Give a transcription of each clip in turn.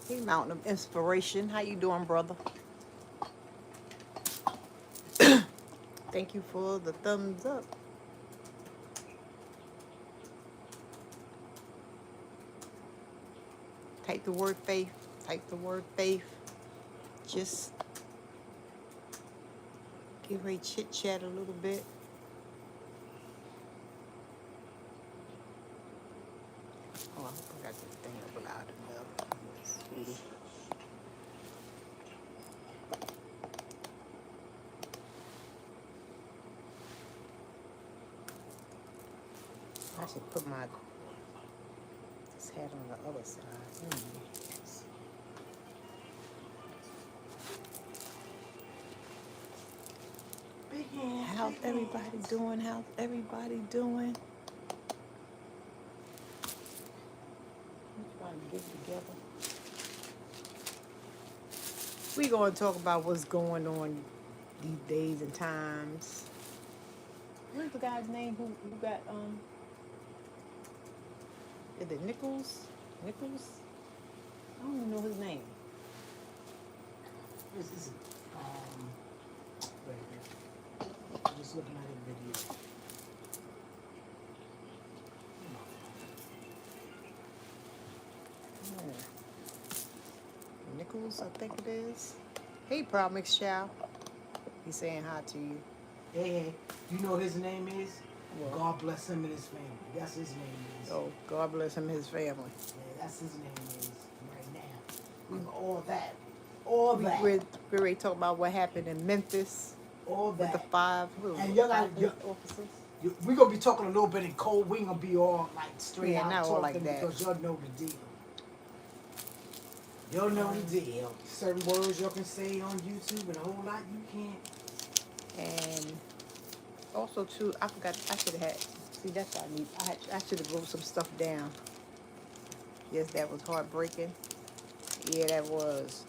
Hey, Mountain of Inspiration. How you doing, brother? Thank you for the thumbs up. Type the word faith. Type the word faith. Just give her a chit chat a little bit. Oh, I hope I got this thing up loud enough. Let's see. I should put my this hat on the other side. How's everybody doing? How's everybody doing? Let's try to get together. We're going to talk about what's going on these days and times. What's the guy's name who got is it Nichols? Nichols? I don't even know his name. This is wait a minute. I'm just looking at a video. Yeah. Nichols, I think it is. Hey, Proud Mix Chow. He's saying hi to you. Hey, you know what his name is? What? God bless him and his family. That's his name is. Oh, God bless him and his family. Yeah, that's his name is right now. All that. All that. We're ready to talk about what happened in Memphis All with the that. five And y'all got officers. We're gonna be talking a little bit in code. We ain't gonna be all like straight Yeah, out not talking all like that. because y'all know the deal. Y'all know the deal. Certain words y'all can say on YouTube and a whole lot you can't. And also too, I forgot. I should have had. See, that's what I need. I should have wrote some stuff down. Yes, that was heartbreaking. Yeah, that was.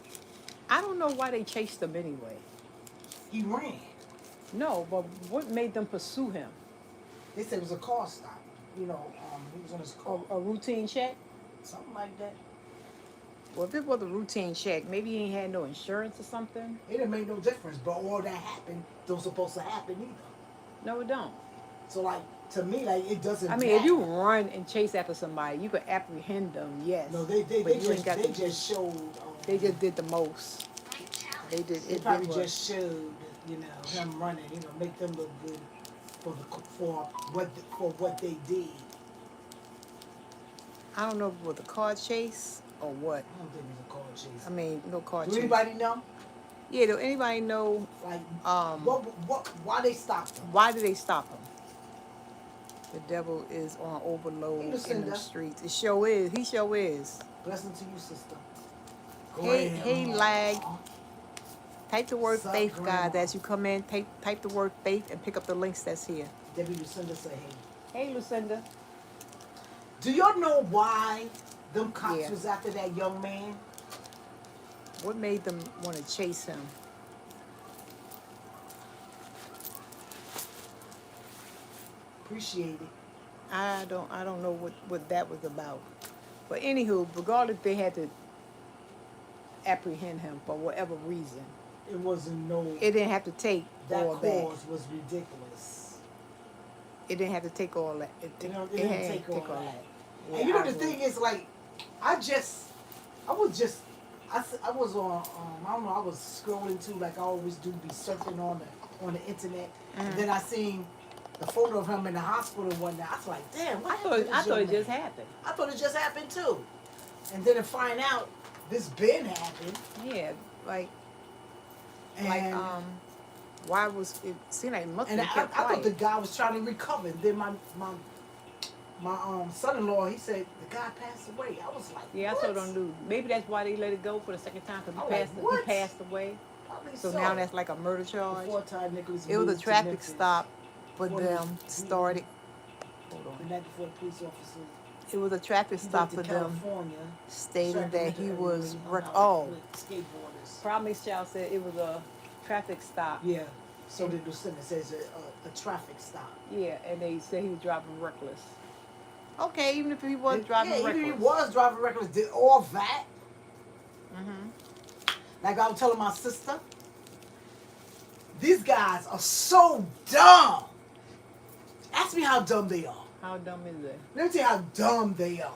I don't know why they chased him anyway. He ran. No, but what made them pursue him? They said it was a car stop. You know, he was on his car. A routine check? Something like that. Well, if it was a routine check, maybe he ain't had no insurance or something. It didn't make no difference, but all that happened don't supposed to happen either. No, it don't. So like to me, like it doesn't. I mean, matter. if you run and chase after somebody, you could apprehend them. Yes. No, they just showed. They just did the most. They did. They probably just showed, you know, him running. You know, make them look good for what they did. I don't know if it was a car chase or what. I don't think it was a car chase. I mean, no car chase. Do anybody know? Yeah, do anybody know? Like, why they stopped him? Why did they stop him? The devil is on overload in the streets. It sure is. He sure is. Blessing to you, sister. Hey, lag. Type the word faith, guys, as you come in. Type the word faith and pick up the links that's here. Debbie Lucinda say hey. Hey, Lucinda. Do y'all know why them cops was after that young man? What made them want to chase him? Appreciate it. I don't know what that was about. But anywho, regardless, they had to apprehend him for whatever reason. It wasn't no. It didn't have to take that all cause that. was ridiculous. It didn't have to take all that. It didn't take all that. Yeah, and you know the thing is, like, I was on I don't know, I was scrolling too, like I always do, be surfing on the internet, and then I seen the photo of him in the hospital and whatnot. I was like, damn, I thought it just happened. I thought it just happened too, and then to find out this been happened. Yeah, like why was it? Seemed like must have kept quiet. I thought the guy was trying to recover. And then my son-in-law, he said the guy passed away. I was like, yeah, what? I saw it on news. Maybe that's why they let it go for the second time, because he passed away. So now that's like a murder charge. It was a traffic stop for them started. Hold on. The night before the police officer. It was a traffic stop for them, stating that he was skateboarders. Promise Child said it was a traffic stop. Yeah. So the Lucinda says a traffic stop. Yeah, and they said he was driving reckless. Okay, even if he was driving reckless. Even if he was driving reckless, did all that? Like I was telling my sister, these guys are so dumb. Ask me how dumb they are. How dumb is that? Let me tell you how dumb they are.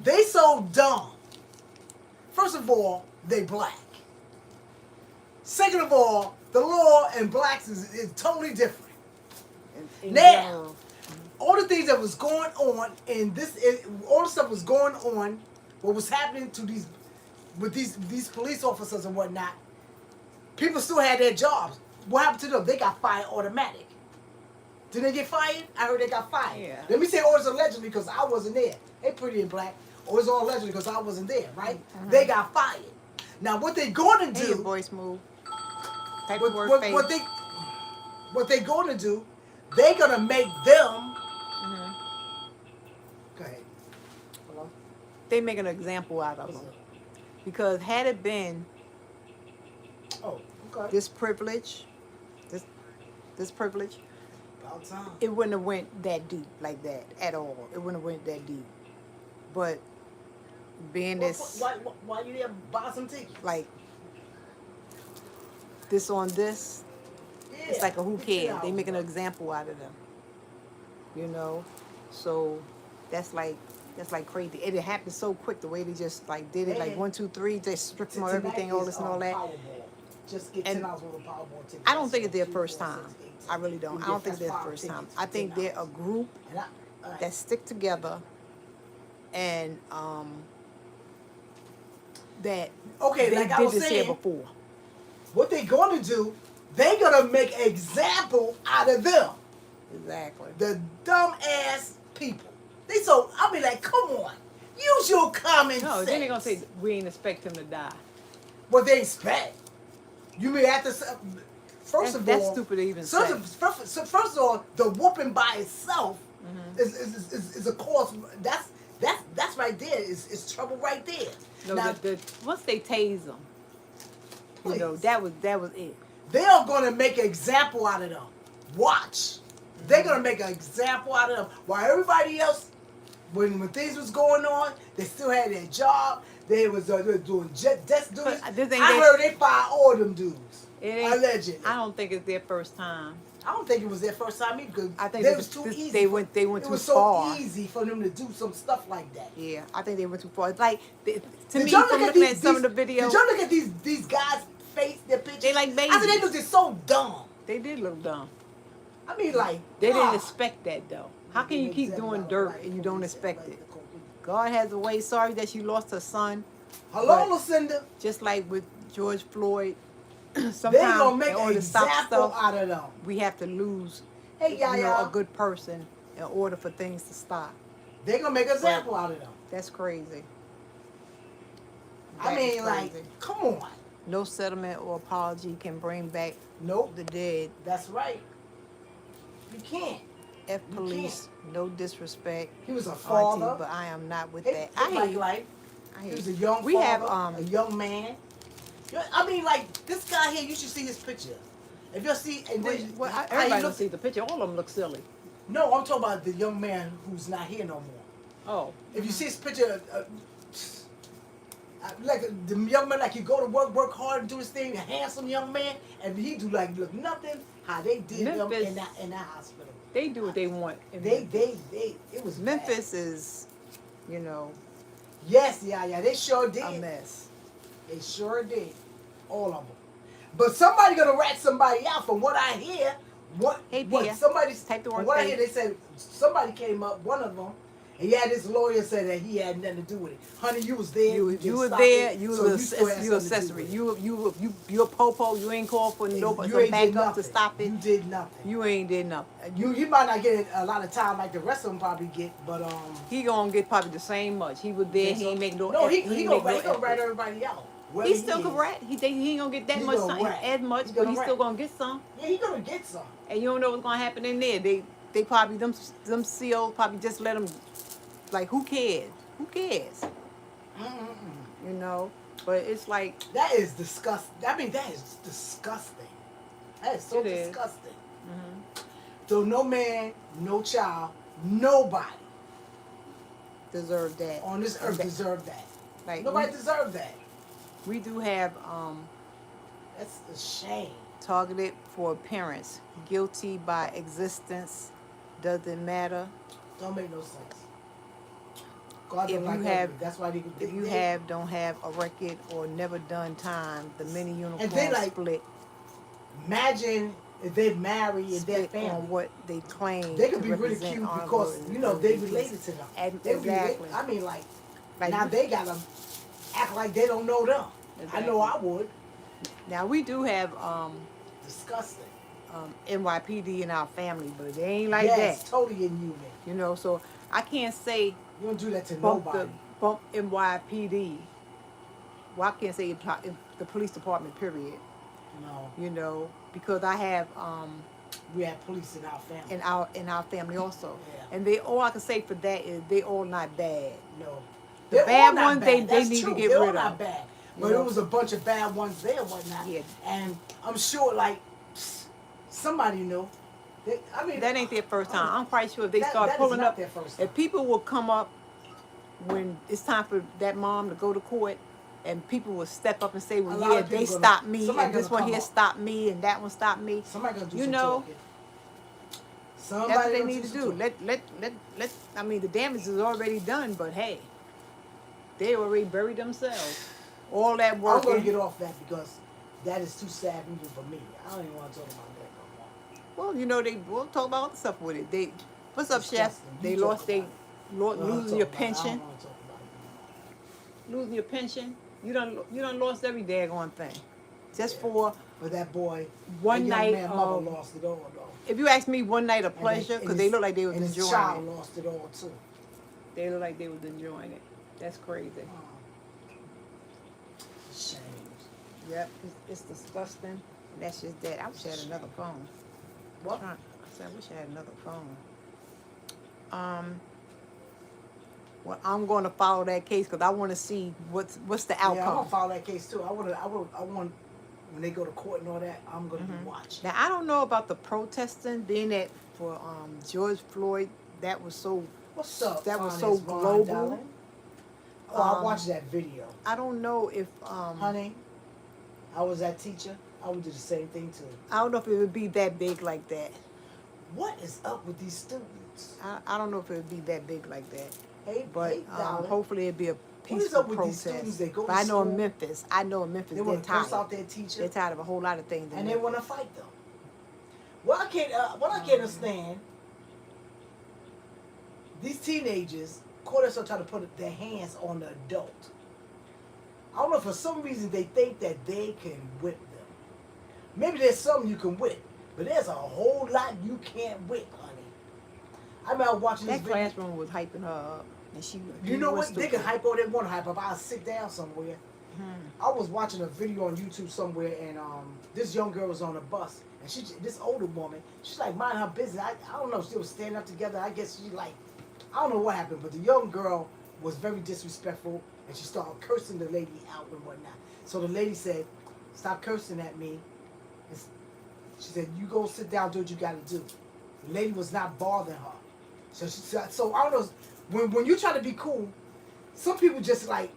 They so dumb. First of all, they black. Second of all, the law in blacks is totally different. In Now, general. all the things that was going on in this, all the stuff was going on, what was happening to these police officers and whatnot, people still had their jobs. What happened to them? They got fired automatic. Did they get fired? I heard they got fired. Yeah. Let me say always allegedly because I wasn't there. They pretty in black. Or it's all allegedly because I wasn't there, right? They got fired. Now what they going to Hey, your do? voice move. What they going to do? They gonna make them. Go ahead. Hello. They make an example out of them. Because had it been Oh, okay. this privilege, this privilege, About time. it wouldn't have went that deep like that at all. It wouldn't have went that deep. But being this, Why you there buy some tickets? like, this on this, Yeah, it's like a who cares. They $50. make an example out of them. You know? So that's like crazy. It happened so quick the way they just like did it, like 1, 2, 3, they stripped them of everything, all this and all that. Just get And $10 worth of Powerball tickets. I don't think it's their first time. I really don't. I don't think it's their first time. I think they're a group that stick together and that Okay, they like I did was this here saying, before. what they gonna do, they gonna make an example out of them. Exactly. The dumb ass people. They so, I'll be like, come on. Use your common No, sense. then they're gonna say we ain't expect him to die. What they expect. You mean after, first of That's all, stupid to even first say. of all, the whooping by itself is a cause. That's right there. Is trouble right there. No, Now, once they tase them, you know, please. that was it. They are going to make an example out of them. Watch. They're going to make an example out of them. While everybody else, when things was going on, they still had their job. They was doing desk duties. I heard they fired all them dudes. Allegedly. I don't think it's their first time. I don't think it was their first time either because I think they was too easy. They went it too was far. so easy for them to do some stuff like that. Yeah, I think they went too far. Like to Did me, y'all from look at looking at some of the videos, Did y'all look at these guys' face, their pictures? They like babies. I said they looked so dumb. they did look dumb. I mean, like They didn't ah. expect that though. How can you keep doing dirt and you don't expect it? God has a way. Sorry that you lost her son. Hello, But Lucinda. just like with George Floyd, They sometimes gonna make in an order to stop example stuff, out of them. we have to lose Hey, a good person in order for things to stop. They gonna make an example out of them. That's crazy. I That mean, is like, crazy. come on. No settlement or apology can bring back Nope. the dead. That's right. You can't. F police, no disrespect, He was a auntie, father. but I am not with It- that. it's I hate like you. life. I He hate was a you. young We father, have a young man. I mean, like, this guy here, you should see his picture. If you'll see, and then how he everybody looks- see the picture. All of them look silly. No, I'm talking about the young man who's not here no more. Oh, If you see his picture, like the young man, like he go to work hard, and do his thing, a handsome young man, and he do like look nothing how they did him Memphis, in that hospital. they do what they want. in They, Memphis. it was Memphis bad. is, you know, Yes, yeah, they sure did. a mess. They sure did, all of them. But somebody gonna rat somebody out. From what I hear, Hey, what Pia, somebody's type the from word what I faith. hear, they said somebody came up, one of them. And yeah, this lawyer said that he had nothing to do with it. Honey, you was there. You just were stopped there. it, You so was still had you something to do accessory. with it. You a popo. You ain't called for nobody You ain't did backup to nothing. stop it. You did nothing. You ain't did nothing. You might not get a lot of time like the rest of them probably get, but He gonna get probably the same much. He was there. He ain't make no. No, he ain't gonna make no rat effort. everybody out. He wherever still is. can rat. He ain't gonna get that He much gonna rat. as much, He but gonna he's still rat. gonna get some. Yeah, he gonna get some. And you don't know what's gonna happen in there. They probably them COs probably just let him. Like who cares? Who cares? You know. But it's like That is disgusting. I mean, that is disgusting. That is so It is. disgusting. So no man, no child, nobody deserve that. on this earth That- deserve that. Like Nobody deserve that. We do have That's a shame. targeted for parents. Guilty by existence. Doesn't matter. Don't make no sense. God If don't like you have, ugly. That's why if you don't have a record or never done time, the many uniforms and they like split imagine if they marry and their split family. on what they claim They could to be represent ridiculed honorable because and they LGBT. related to them. Exactly. I mean, like Like, now they gotta act like they don't know them. Exactly. I know I would. Now we do have Disgusting. NYPD in our family, but they ain't like yes, that. totally inhuman. You know, so I can't say You don't do that to bump nobody. bump NYPD. Well, I can't say the police department, period. No, You know, because I have we have police in our family. in our family also, Yeah. and they all I can say for that is they all not bad. No, The they're bad all not ones bad. they That's need true. to get They're rid all not of. bad. You But know? there was a bunch of bad ones there and whatnot. Yeah. And I'm sure, like, somebody knew. I mean, That ain't their first time. I'm quite sure if they start that is pulling not up, their first time. if people will come up when it's time for that mom to go to court, and people will step up and say, well, A lot yeah, of they people stopped me, somebody and this gonna one come here up. stopped me, and that one stopped me. Somebody gonna do You some know, talking. Somebody that's what they gonna need to some do. talking. Let. I mean, the damage is already done, but hey, they already buried themselves. All that work. I'm gonna get off that because that is too sad even for me. I don't even want to talk about that no more. Well, you know, we'll talk about other stuff with it. They, what's up, Chef? Disgusting. They You talk lost their, about I don't wanna losing your talk about it. I pension. don't want to talk about it Losing your pension. You done lost every daggone thing. Just Yeah. for But that boy, one that young night man, mother lost it all though. if you ask me, one night of And pleasure, and because they look like they was and his enjoying child it. lost it all too. They look like they was enjoying it. That's crazy. Shame. Yep, it's disgusting. And that's just that. I wish I had another phone. What? I said, I wish I had another phone. Well, I'm going to follow that case because I want to see what's the outcome. Yeah, I'm gonna follow that case too. I want when they go to court and all that. I'm gonna be watching. Now I don't know about the protesting, being that for George Floyd, that was so What's up? that was Fine so as Ron, global. darling? Oh, I watched that video. I don't know if Honey, I was that teacher. I would do the same thing too. I don't know if it would be that big like that. What is up with these students? I don't know if it would be that big like that. Hey, But hey, darling. hopefully it'd be a What is peaceful up with these protest. students? They go But to I know in school, Memphis, They they're want to curse tired. out their teacher, They're tired of a whole lot of things. in and they Memphis. want to fight them. What I can't understand, these teenagers caught themselves trying to put their hands on the adult. I don't know, for some reason they think that they can whip them. Maybe there's something you can whip, but there's a whole lot you can't whip, honey. I remember watching this That video. classroom was hyping her up, and she. You know was what? They can stupid. hype all they want to hype up. I'll sit down somewhere. I was watching a video on YouTube somewhere, and this young girl was on a bus, and this older woman, she's like minding her business. I don't know. She was standing up together. I guess she like, I don't know what happened, but the young girl was very disrespectful, and she started cursing the lady out and whatnot. So the lady said, "Stop cursing at me." And she said, "You go sit down, do what you got to do." The lady was not bothering her. So I don't know. When you try to be cool, some people just like,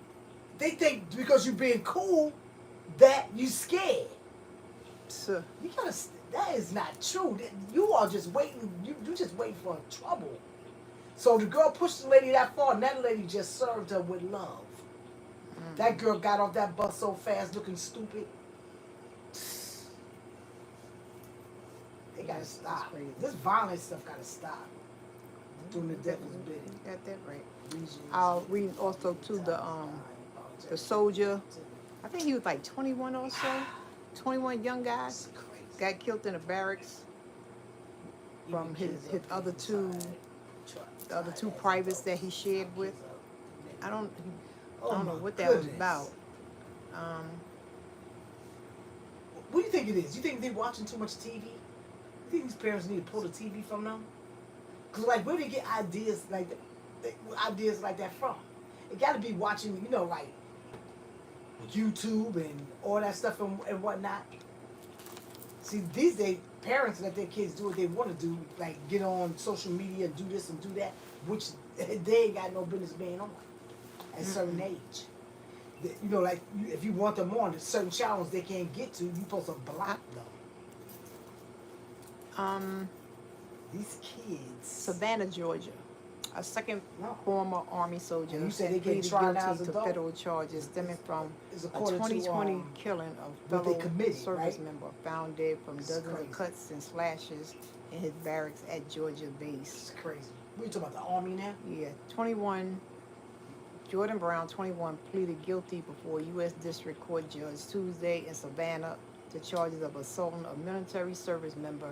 they think because you're being cool that you scared. So, You gotta. That is not true. You are just waiting. You just waiting for trouble. So the girl pushed the lady that far, and that lady just served her with love. That girl got off that bus so fast, looking stupid. They gotta stop. crazy. This violent stuff gotta stop. Doing the devil's bidding. you got that right. Regions. I'll read also to the soldier. I think he was like 21 or so. 21 young guys got killed in the barracks from his other two privates that he shared with. I don't know what that was about. What do you think it is? You think they're watching too much TV? You think these parents need to pull the TV from them? Cause like, where do they get ideas like that from? It got to be watching, like YouTube and all that stuff and whatnot. See, these days, parents let their kids do what they want to do, like get on social media and do this and do that, which they ain't got no business being on at a certain age. You know, like if you want them on, there's certain channels they can't get to. You supposed to block them. These kids. Savannah, Georgia. A second No. former Army soldier And you said they pleaded get tried now as guilty to adult? federal charges stemming from It's a according to, 2020 killing of what they fellow committed, service right? member found dead from It's dozens crazy. of cuts and slashes in his barracks at Georgia base. It's crazy. We talking about the Army now? Yeah, 21. Jordan Brown, 21, pleaded guilty before U.S. District Court Judge Tuesday in Savannah to charges of assaulting a military service member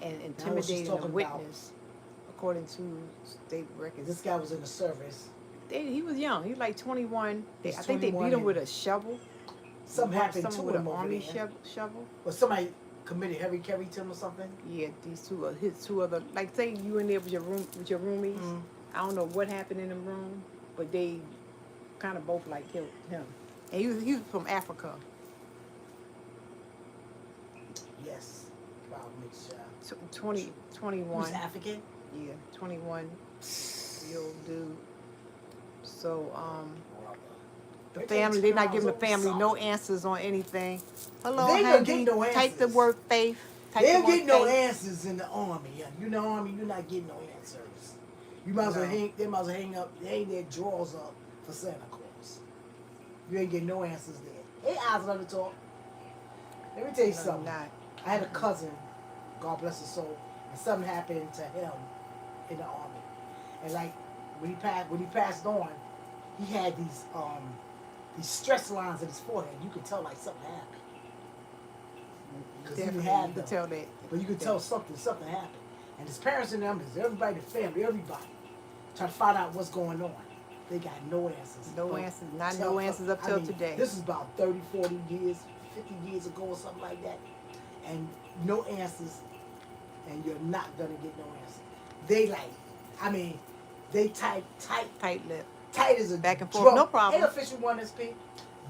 and intimidating a witness, according to state records. This guy was in the service. He was young. He was like 21. I He's think they 21 beat him with a shovel. Something happened to with him an over army there. shovel. Or somebody committed heavy carry to him or something. Yeah, his two other, like say you in there with your roomies. Mm-hmm. I don't know what happened in the room, but they kind of both like killed him. And he was from Africa. Yes. Wow, mixed child. 21. He was African? Yeah, 21 year old dude. So, the family, they're not giving the family no answers on anything. Hello, they honey, getting no answers. type the word faith. They ain't getting no answers in the Army. You know, Army, you're not getting no answers. You might as well they might as well hang their drawers up for Santa Claus. You ain't getting no answers there. Hey, eyes on the talk. Let me tell you something. I had a cousin, God bless his soul, and something happened to him in the Army. And like when he passed on, he had these stress lines in his forehead. You could tell like something happened. Because he didn't have you could tell that. But you could tell something happened. And his parents and them, everybody, the family, everybody, trying to find out what's going on. They got no answers. No answers. No answers up till today. This is about 30, 40 years, 50 years ago or something like that. And no answers. And you're not going to get no answers. They Tight-lipped. tight as a back and forth. drum. No problem. Ain't official 1SP.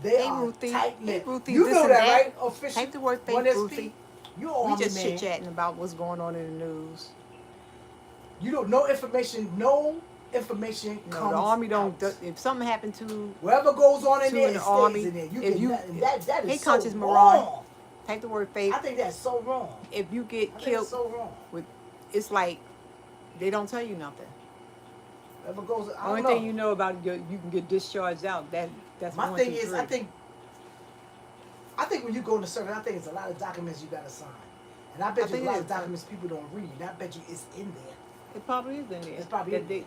They are Ruthie. tight-lipped. Hey, Ruthie, You know that, right? Official type the word faith, 1SP. Ruthie. You're Army We just man. chit-chatting about what's going on in the news. You don't no information comes The Army don't. out. If something happened to Whatever goes on in there, it the stays Army, in there. That hey, is Conscious so Moran, wrong. type the word faith. I think that's so wrong. If you get I think killed, it's so wrong. it's like they don't tell you nothing. Whatever goes, I Only don't know. thing you know about it, you can get discharged out. That's My 1, thing 2, is, 3. I think when you go into service, I think it's a lot of documents you got to sign, and I bet you a lot of it is. documents people don't read. And I bet you it's in there. It probably is in there. It's probably in there.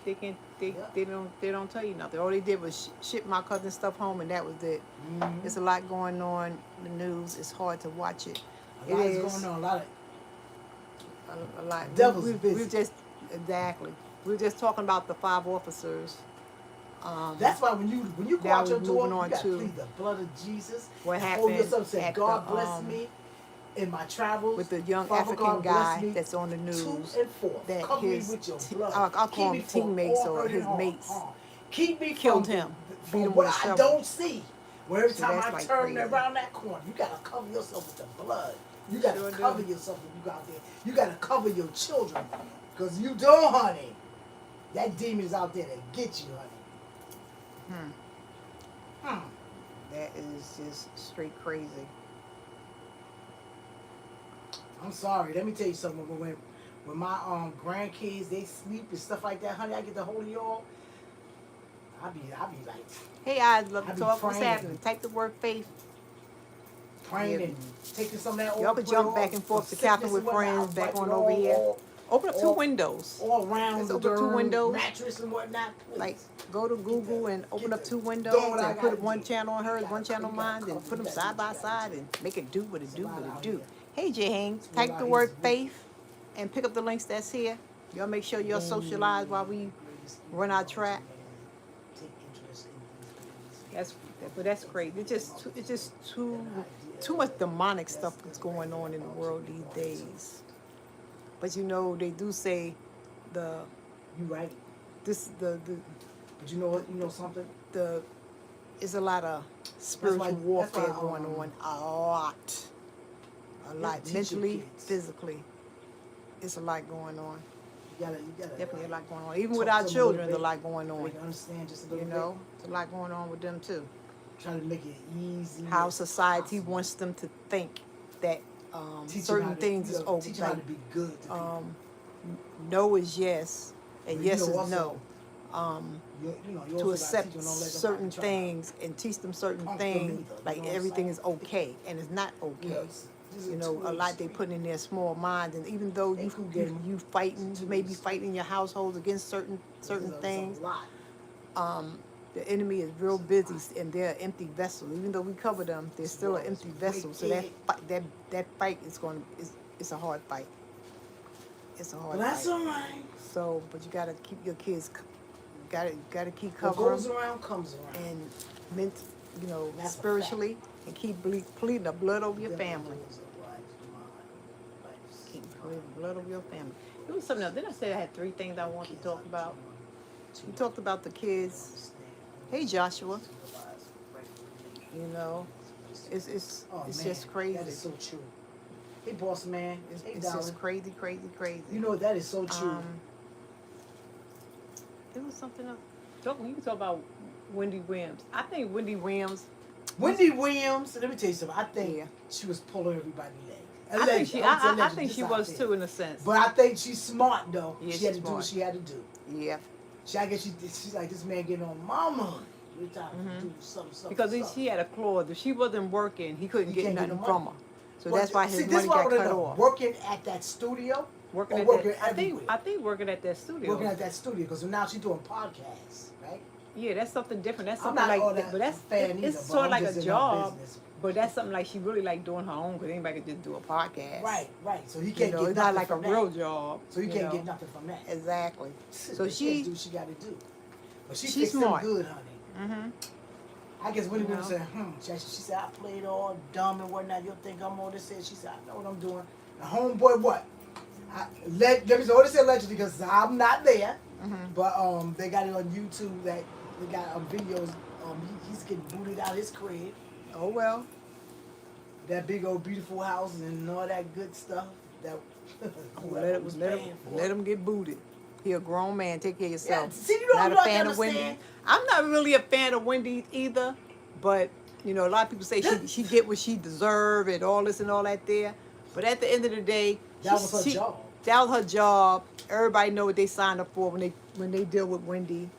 They don't tell you nothing. All they did was ship my cousin stuff home, and that was it. Mm-hmm. There's a lot going on in the news. It's hard to watch it. A lot is going on. A lot. Devil's busy. We're just talking about the 5 officers. That's why when you go now out your we're door, moving you on got to to plead the blood of Jesus. what Hold happened yourself and say, at God the, bless me in my travels. with the young Father, African God bless guy me that's on the news. To and forth. That Cover me his with your te- blood. I'll call Keep him me from teammates all or hurt and his harm. mates Keep me killed from, him, beat from him what with a I shovel. don't see. Where every So time that's I like turn crazy. around that corner, you gotta cover yourself with the blood. You gotta Sure cover do. yourself when you go out there. You gotta cover your children. Because you don't, honey. That demon's out there to get you, honey. That is just straight crazy. I'm sorry. Let me tell you something. When my grandkids they sleep and stuff like that, honey, I get the hold of y'all. I be like Hey, I'd love I to be talk. What's praying. happening? Type the word faith. praying Yeah. and taking some of that. Y'all could jump back and forth to Catherine with friends back on over here. Open up 2 windows. All around Let's the open 2 windows. mattress and whatnot. Please. Like, go to Google and open up 2 windows doing what I and put gotta one do. channel on hers, You one gotta channel on mine, cover, and you put them gotta side do by what you gotta side do. and make it do what it do, Somebody what it out do. here. Hey, J. Haynes, Somebody type the out word here. faith and pick up the links that's here. Y'all make sure y'all socialize while we run our track. Take interest in these things. That's great. It's just too much demonic stuff that's going on in the world these days. But you know, they do say You right. the But you know what? You know something? it's a lot of spiritual warfare that's why, going on. A lot. teach your Mentally, kids. physically. It's a lot going on. You gotta Definitely a lot going on. Even talk with to our them a children, little there's a bit. lot going on. They can understand just a little You know, there's a lot going on with them too. Trying to make it easy. how as society possible. wants them to think that Teach 'em how certain to, things is okay. teach 'em how to be good to people. No is yes, and But yes you know, is no. also, you To also gotta accept teach them, don't let them certain try to things and teach them certain punk them things, either, you like know what I'm everything saying? is okay, and it's not okay. This is You a know, a two-way lot they street. put in their small minds, and even though They you could you, get 'em. you It's fighting, a you may be two-way fighting in your household against certain It's things. a lot. The enemy is real busy, and they're an empty vessel. Even though we cover them, they're still an It's empty vessel. So wicked. that fight is it's a hard fight. It's a hard But that's fight. all right. So, but you gotta keep your kids, gotta keep What covering goes around comes around. and you know, That's a spiritually, and keep pleading the blood over your family. Keep pleading the blood over your family. There was something else. Didn't I say I had 3 things I wanted to talk about? We talked about the kids. Hey, Joshua. You know, it's just crazy. That is so true. Hey, boss man. Hey, It's darling. just crazy. You know, that is so true. There was something else. You can talk about Wendy Williams. I think Wendy Williams. Wendy Williams, let me tell you something. I think Yeah. she was pulling everybody's leg. I think she. I think Allegedly, she this was out too, there. in a sense. But I think she's smart though. Yeah, she had she's to do what smart. she had to do. Yeah. I guess she's like, this man getting on mama. We're trying to do something. Because she had a clause. If she wasn't working, he couldn't He get can't get nothing no from money. her. So that's why his this money why I got wanna cut know, off. working at that studio Working or at working that, everywhere? I think working at that studio. Working at that studio because now she's doing podcasts, right? Yeah, that's something different. That's I'm something not all like, that but that's fan either, it's but sort of I'm like just a in her job. business. But that's something like she really like doing her own, because anybody could just do a podcast. Right. So he You can't know, get it's nothing not like a from that. real job. So he you can't know. get nothing from that. Exactly. So She has to do what she got to do. But she she's fixed them smart. good, honey. I guess when women said, she said, I played all dumb and whatnot. You'll think I'm all this. She said, I know what I'm doing. The homeboy, what? Let me say, what they say allegedly because I'm not there. But they got it on YouTube that they got videos. He's getting booted out his crib. Oh well. That big old beautiful house and all that good stuff. That Let him get booted. He a grown man. Take care of yourself. Yeah, see, you know, Not you a don't fan of understand. Wendy. I'm not really a fan of Wendy either. But you know, a lot of people say she get what she deserve and all this and all that there. But at the end of the day, that was her job. That was her job. Everybody know what they signed up for when they deal with Wendy.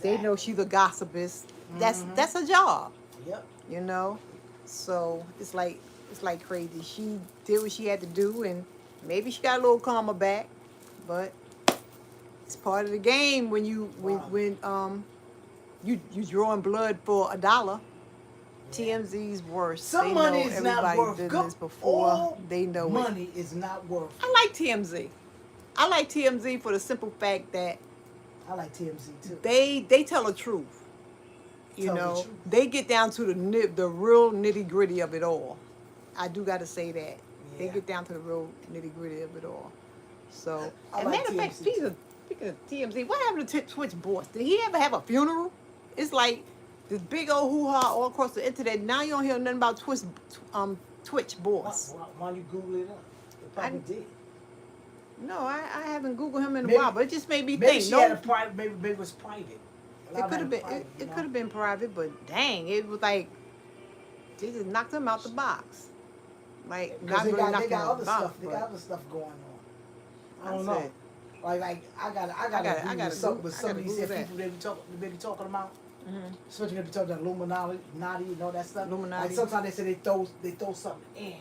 They know she's a gossipist. That's her job. Yep. You know, so it's like crazy. She did what she had to do, and maybe she got a little karma back, but it's part of the game when you you drawing blood for $1. TMZ's worse. Some they money know is not everybody's worth business good. before All they know money it. is not worth. I like TMZ. I like TMZ for the simple fact that I like TMZ too. they tell the truth. You Tell the know, truth. they get down to the real nitty gritty of it all. I do got to say that. They Yeah. get down to the real nitty gritty of it all. So, I and like matter of fact, TMZ speaking of TMZ, what happened to Twitch boss? Did he ever have a funeral? It's like this big old hoo-ha all across the internet. Now you don't hear nothing about Twitch boss. Why don't you Google it up? It probably did. No, I haven't Googled him in a Maybe- while, but it just made me Maybe think. she No, had a private. Maybe it was private. it could have been. It could have been private, but dang, it was like they just knocked him out the box. Like not They really got knocked him other out the box. stuff. They got other stuff going on. I don't know. That's it. Like I gotta Google something with some of these Google that. people they be talking about. Especially if they talking about Illuminati and all that stuff. Illuminati. Like sometimes they say they throw something in.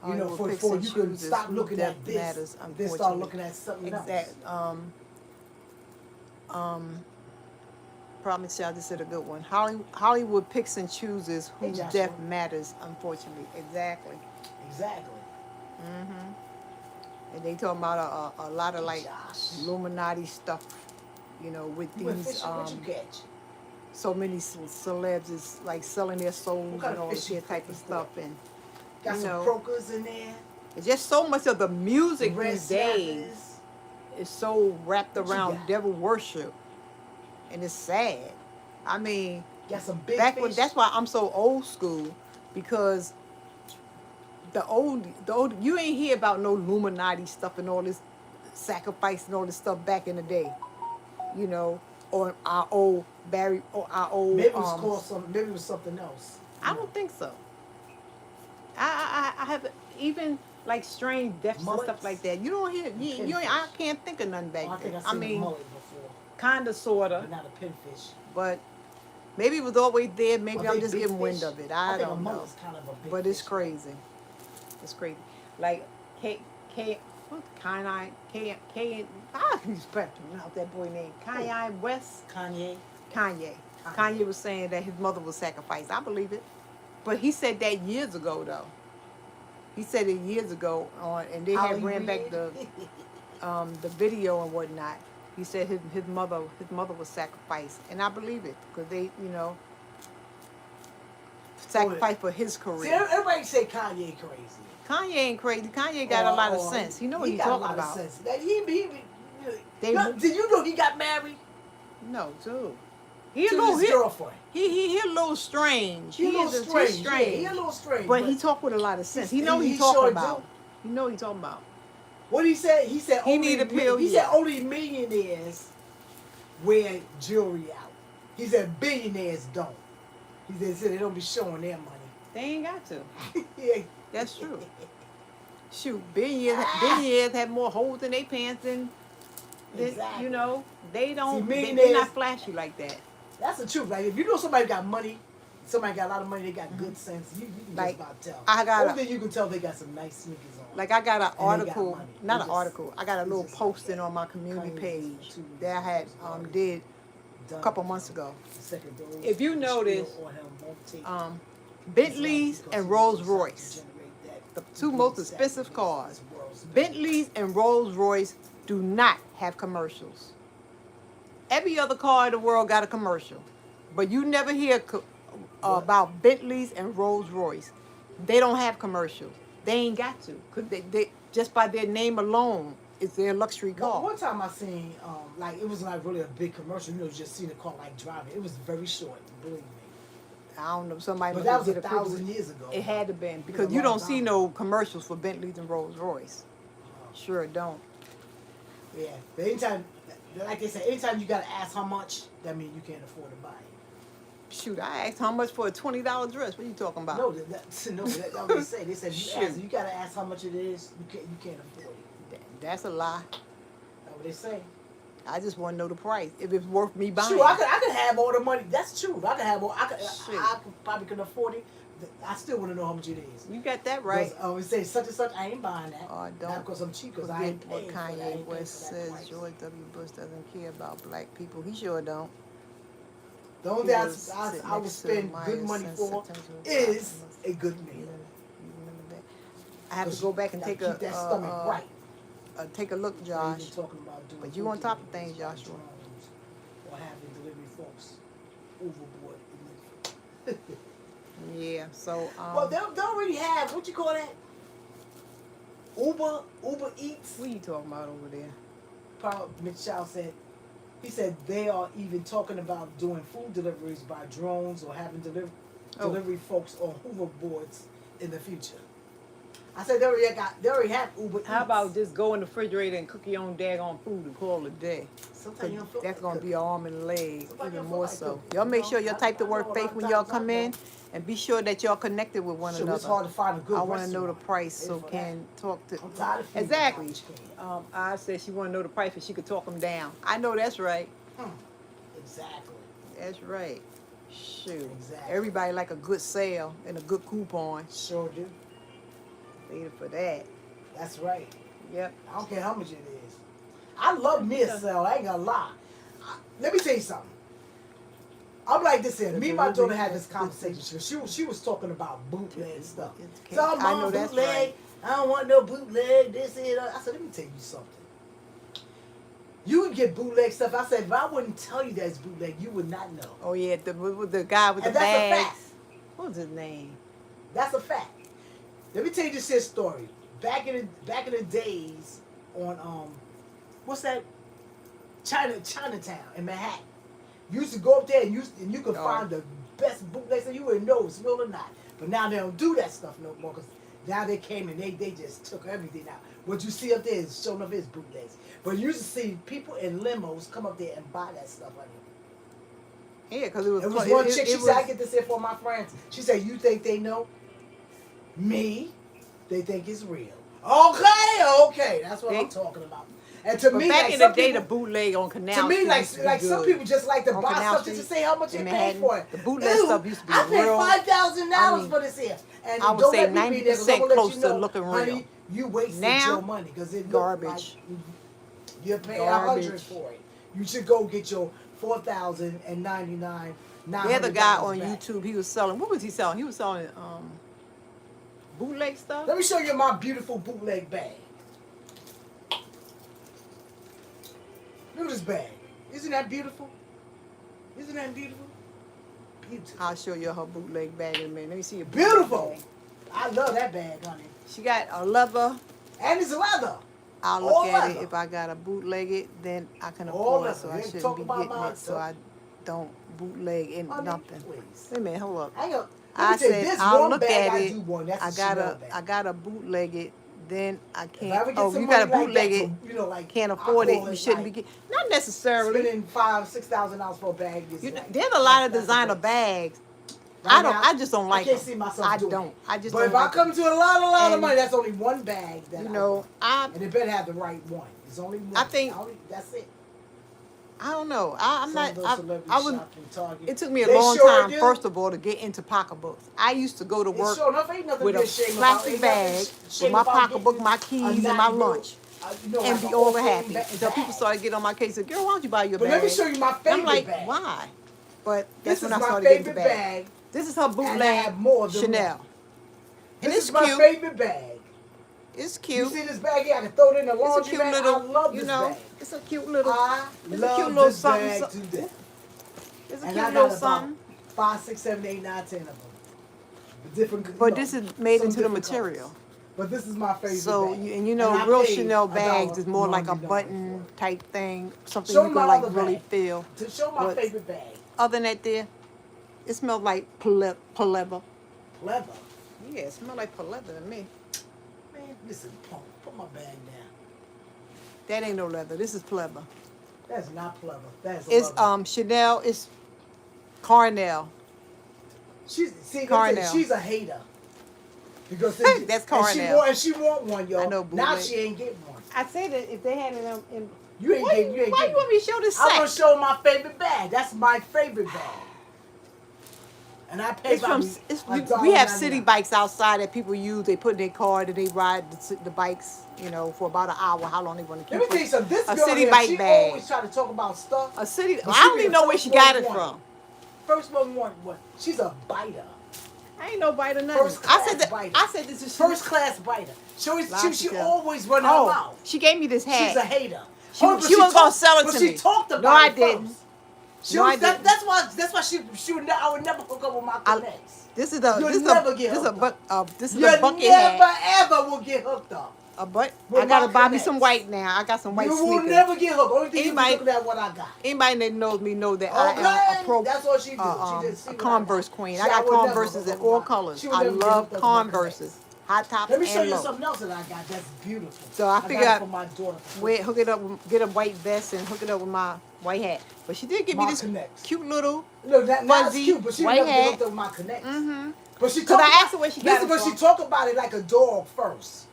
You know, Hollywood picks for and you can chooses stop who looking death at this, matters, then start unfortunately. looking at something Exact. else. Promise y'all, this is a good one. Hollywood picks and chooses Hey, whose Joshua. death matters, unfortunately. Exactly. Exactly. And they talking about a lot of like Josh. Illuminati stuff, you know, with You went these fishing, what you catch? so many celebs is like selling their souls What kind and of all fish you that type of cooking stuff, for? and Got you some know, crokers in there. it's just so much of the music Red these days snappers. is so wrapped What you around got? devil worship, and it's sad. I mean, Got some big back fish. when that's why I'm so old school, because the old you ain't hear about no Illuminati stuff and all this sacrifice and all this stuff back in the day, you know, or our old Barry, or our old. Maybe it was called some. Maybe it was something else. I don't think so. I have even like strange deaths and Mullets? stuff like that. You don't hear. I can't think of nothing back Oh, I think then. I seen a mullet before, Kinda, sorta, but not a pinfish. but maybe it was always there. Maybe Are I'm they just big getting fish? wind of it. I I think a don't know. mullet's kind of a big But it's fish. crazy. It's crazy. like K what Kanye K I can pronounce that boy name. Kanye West. Kanye. Kanye was saying that his mother was sacrificed. I believe it. But he said that years ago though. He said it years ago on and they had ran back the video and whatnot. He said his mother was sacrificed. And I believe it because they, sacrificed for his career. See, everybody say Kanye crazy. Kanye ain't crazy. Kanye got a lot of sense. He know what he's talking about. Sense. Did you know he got married? No, too. To his girlfriend. He a little strange. He a little strange. Yeah, he a little strange. But he talk with a lot of sense. He know what he's sure talking about. Do. He know what he's talking about. What he said? He said he need a pill. He said only millionaires wear jewelry out. He said billionaires don't. He said they don't be showing their money. They ain't got to. Yeah. That's true. Shoot, billionaires have more holes in their pants than exactly. They don't. See, they're not flashy like that. That's the truth. Like if you know somebody got money, somebody got a lot of money, they got good sense. You can like, just about tell. Only thing you can tell they got some nice sneakers on. Like I got an article, not an article. I got a little posting on my community page that I had did a couple months ago. If you notice, Bentleys and Rolls Royce, the two most expensive cars, Bentleys and Rolls Royce do not have commercials. Every other car in the world got a commercial, but you never hear about Bentleys and Rolls Royce. They don't have commercials. They ain't got to, cause they just by their name alone, it's their luxury car. One time I seen like it wasn't like really a big commercial. Just seen the car like driving. It was very short. Believe me. I don't know. Somebody. But that was 1,000 years ago. It had to been because you don't see no commercials for Bentleys and Rolls Royce. Sure don't. Yeah, but anytime, like they say, anytime you gotta ask how much, that means you can't afford to buy it. Shoot, I asked how much for a $20 dress. What are you talking about? No, that's what they say. They said you gotta ask how much it is. You can't afford it. That's a lie. That's what they say. I just want to know the price. If it's worth me buying. Sure, I could have all the money. That's true. I could have all. I probably could afford it. I still want to know how much it is. You got that right. I would say such and such. I ain't buying that. Don't. Not because I'm cheap. Because I ain't what paying Kanye for that. West says. George W. Bush doesn't care about black people. He sure don't. The only thing I would spend good money for is a good meal. I have to go back and take keep that stomach right. Take a look, Josh. But you on top of things, Joshua. Or having delivery folks overboard. Yeah. So. Well, they already have what you call that? Uber Eats. What are you talking about over there? Paul Mitchell said. He said they are even talking about doing food deliveries by drones or having delivery folks on hoverboards in the future. I said they already have Uber Eats. How about just go in the refrigerator and cook your own daggone food and call it a day? That's going to be an arm and a leg, even more so. Y'all make sure y'all type the word faith when y'all come in, and be sure that y'all connected with one another. It's hard to find a good I want to know the price so can talk to. I'm tired of exactly. I said she want to know the price so she could talk them down. I know that's right. Exactly. That's right. Shoot. Exactly. Everybody like a good sale and a good coupon. Sure do. Later for that. That's right. Yep. I don't care how much it is. I love me a sale. I ain't gonna lie. Let me tell you something. I'm like this here. Me and my daughter had this conversation. She was talking about bootleg stuff. So I'm on bootleg. Right. I don't want no bootleg. This and that. I said, let me tell you something. You would get bootleg stuff. I said, if I wouldn't tell you that it's bootleg, you would not know. Oh yeah, the guy with and the that's bags. A fact. What's his name? That's a fact. Let me tell you this here story. Back in the days on what's that? Chinatown in Manhattan. You used to go up there and you could find the best bootlegs and you wouldn't know if it's real or not. But now they don't do that stuff no more because now they came and they just took everything out. What you see up there is showing up is bootlegs. But you used to see people in limos come up there and buy that stuff. Yeah, because it was. It was one chick. She said, "I get this here for my friends." She said, "You think they know me? They think it's real." Okay, that's what I'm talking about. And to me, back like in the some day, people, the bootleg on Canal to me, Street like used to be like some good. people just like to On buy Canal stuff just to Street say how much they in paid Manhattan, for it. the bootleg Ew, stuff used to be I paid real. $5,000 for this here, and I would don't say let me be there 'cause I'm 90% gonna let close you to know, looking real. honey, you wasted Now, your money because it garbage. looked like you paid Garbage. $100 for it. You should go get your $4,099. The other guy on back. YouTube, he was selling. What was he selling? He was selling bootleg stuff. Let me show you my beautiful bootleg bag. Look at this bag. Isn't that beautiful? Isn't that beautiful? Beautiful. I'll show you her bootleg bag in a minute. Let me see your Beautiful. bag. I love that bag, honey. She got a leather. And it's leather. I'll look All at leather. it. If I got to bootleg it, then I can All afford it. leather. So You I ain't shouldn't talk be about getting my it. So stuff. I don't bootleg in Honey, nothing. please. Wait a minute, hold up. Hang on. I said this I'll one look bag at I it. do want. That's I a Chanel gotta bag. bootleg it. Then I If I can't. ever get Oh, some you money gotta like bootleg that, it. so, you know, like, Can't I afford call it. You shouldn't like be getting. Not necessarily. spending $5,000-$6,000 for a bag. Is like, There's a lot of that's designer the bags. Right I just don't like I can't them. see myself I doing don't. it. I just but don't if like I come them. to a lot of And, money, that's only one bag that You I know, want. And it better have the right one. It's only one. I think. That's it. I don't know. I'm Some not. of those I celebrities was. shop in Target. It took me a They long sure time, do. first of all, to get into pocketbooks. I used to go to work Sure enough, ain't nothing with to be a ashamed plastic about. Ain't bag nothing with shame my about pocketbook, getting my a keys, and my nice lunch, you know, and like be an over old-fashioned happy bag. until people started getting on my case. Said, "Girl, why don't you buy your But bag?" let me show you my And favorite I'm like, bag. "Why?" But This that's when is I my started getting the favorite bag. bag. This is her And I bootleg have more than Chanel. one. And This it's is my cute. favorite bag. It's You cute. see this bag here? I can throw it in the It's a laundry cute bag. little, I love you this know, bag. it's a cute little, I it's a cute love little this something. bag to death. It's a And cute I little got something. about 5, 6, 7, 8, 9, 10 of them. Different, But this is made some into the different material. colors. But this is my favorite So, bag. and you know, I real paid Chanel bags is more like a $1.99 button for type thing, it. something Show you my can like other really bag. feel. To show my But favorite bag. other than that there, it smells like pleather. Leather. Yeah, it smells like pleather to me. Man, listen, punk. Put my bag down. That ain't no leather. This is pleather. That's not pleather. That's It's leather. Chanel, it's Carnell. She's Carnell. she's a hater. Because That's Carnell. and she want one, y'all. I know, Now bootleg. she ain't getting one. I said that if they had it in You ain't getting. You ain't why getting. you want me to show this I'm sack? gonna show my favorite bag. That's my favorite bag. And I paid It's from. We have city bikes outside that people use. They put in their car and they ride the bikes. You know, for about an hour. How long they want to keep Let me tell you it? something. This A girl city here, bike she bag. always try to talk about stuff. A city. But I she don't be even the know where first she got one it one. from. First one want one. She's a biter. I ain't no biter nothing. First class biter. I said this is First class biter. She Logical. always run her Oh, mouth. she gave me this hat. She's a hater. She was gonna sell it to me. She talked about No, I it didn't. first. No, I didn't. That's why she would. I would never hook up with my connects. This is a. You'll This is never a. get This is a. hooked up. This is You a bucket never hat. ever will get hooked up. A butt. With I gotta my buy me connects. some white now. I got some white You sneakers. will never get hooked. Only thing Anybody- you can look at what I got. Anybody that knows me know that I am a Okay, pro. that's what she do. She just see A what I Converse got. queen. She- I got would never Converses hook in up all with my- colors. she would I never get love hooked up with my Converses, connects. high tops Let me show and you low. something else that I got that's beautiful. So I got figured it for my daughter. Hook it up, get a white vest and hook it up with my white hat. But she did give me My this connects. cute little Look, now it's fuzzy cute, but she white never get hat. hooked up with my connects. Mm-hmm. But she Because talk I about- asked her where she got listen, it but from. she talk about it like a dog first.